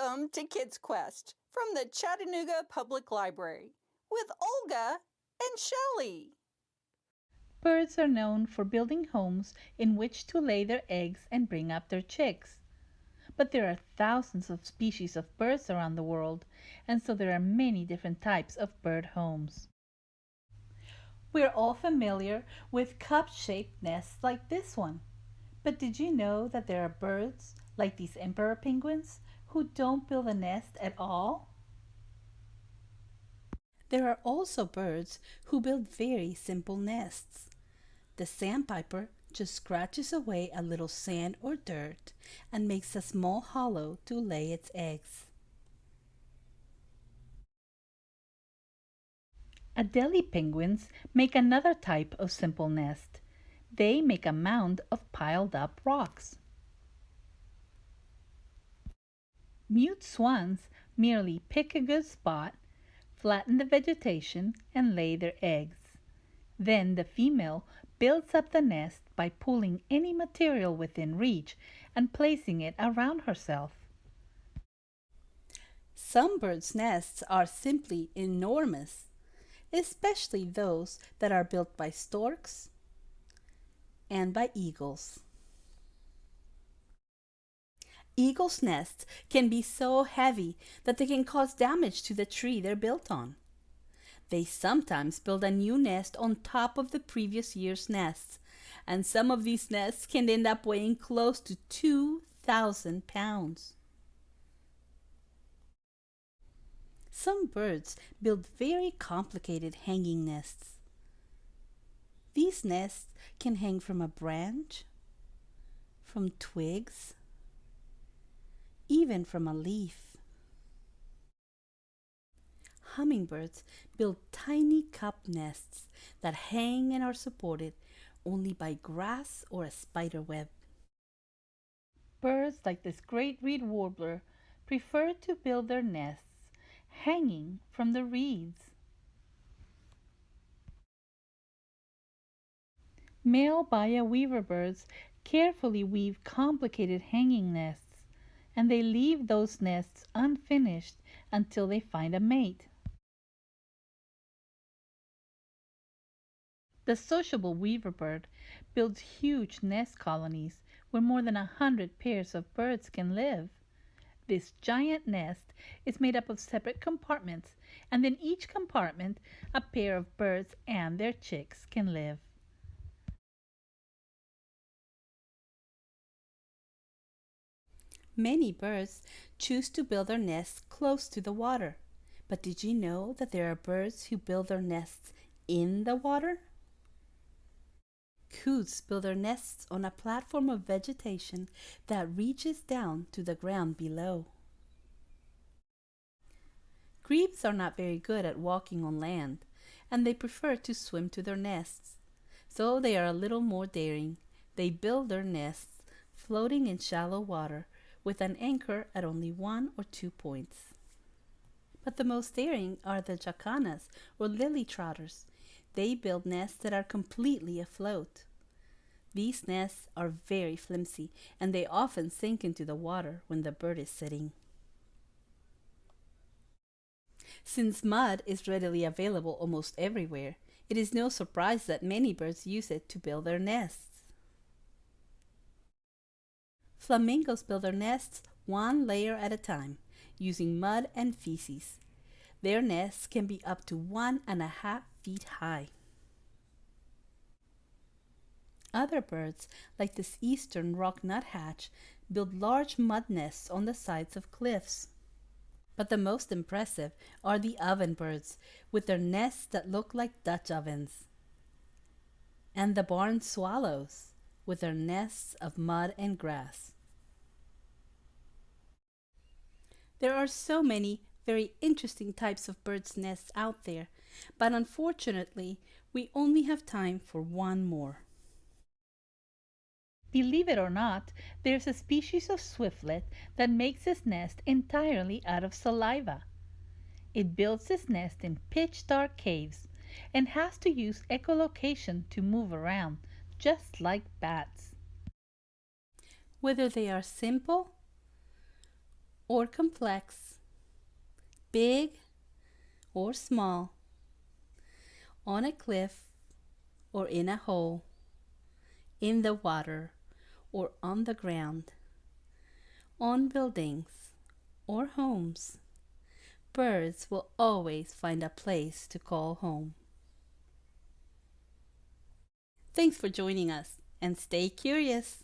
Welcome to KidsQuest from the Chattanooga Public Library with Olga and Shelley. Birds are known for building homes in which to lay their eggs and bring up their chicks. But there are thousands of species of birds around the world, and so there are many different types of bird homes. We're all familiar with cup-shaped nests like this one. But did you know that there are birds, like these emperor penguins, who don't build a nest at all? There are also birds who build very simple nests. The sandpiper just scratches away a little sand or dirt and makes a small hollow to lay its eggs. Adelie penguins make another type of simple nest. They make a mound of piled up rocks. Mute swans merely pick a good spot, flatten the vegetation, and lay their eggs. Then the female builds up the nest by pulling any material within reach and placing it around herself. Some birds' nests are simply enormous, especially those that are built by storks and by eagles. Eagles' nests can be so heavy that they can cause damage to the tree they're built on. They sometimes build a new nest on top of the previous year's nests, and some of these nests can end up weighing close to 2,000 pounds. Some birds build very complicated hanging nests. These nests can hang from a branch, from twigs, even from a leaf. Hummingbirds build tiny cup nests that hang and are supported only by grass or a spider web. Birds like this great reed warbler prefer to build their nests hanging from the reeds. Male Baya weaver birds carefully weave complicated hanging nests, and they leave those nests unfinished until they find a mate. The sociable weaver bird builds huge nest colonies where more than 100 pairs of birds can live. This giant nest is made up of separate compartments, and in each compartment a pair of birds and their chicks can live. Many birds choose to build their nests close to the water. But did you know that there are birds who build their nests in the water? Coots build their nests on a platform of vegetation that reaches down to the ground below. Grebes are not very good at walking on land, and they prefer to swim to their nests. So they are a little more daring. They build their nests floating in shallow water with an anchor at only 1 or 2 points. But the most daring are the jacanas or lily trotters. They build nests that are completely afloat. These nests are very flimsy, and they often sink into the water when the bird is sitting. Since mud is readily available almost everywhere, it is no surprise that many birds use it to build their nests. Flamingos build their nests one layer at a time, using mud and feces. Their nests can be up to 1.5 feet high. Other birds, like this eastern rock nuthatch, build large mud nests on the sides of cliffs. But the most impressive are the ovenbirds, with their nests that look like Dutch ovens. And the barn swallows, with their nests of mud and grass. There are so many very interesting types of birds' nests out there, but unfortunately, we only have time for one more. Believe it or not, there's a species of swiftlet that makes its nest entirely out of saliva. It builds its nest in pitch-dark caves and has to use echolocation to move around, just like bats. Whether they are simple or complex, big or small, on a cliff or in a hole, in the water or on the ground, on buildings or homes, birds will always find a place to call home. Thanks for joining us, and stay curious.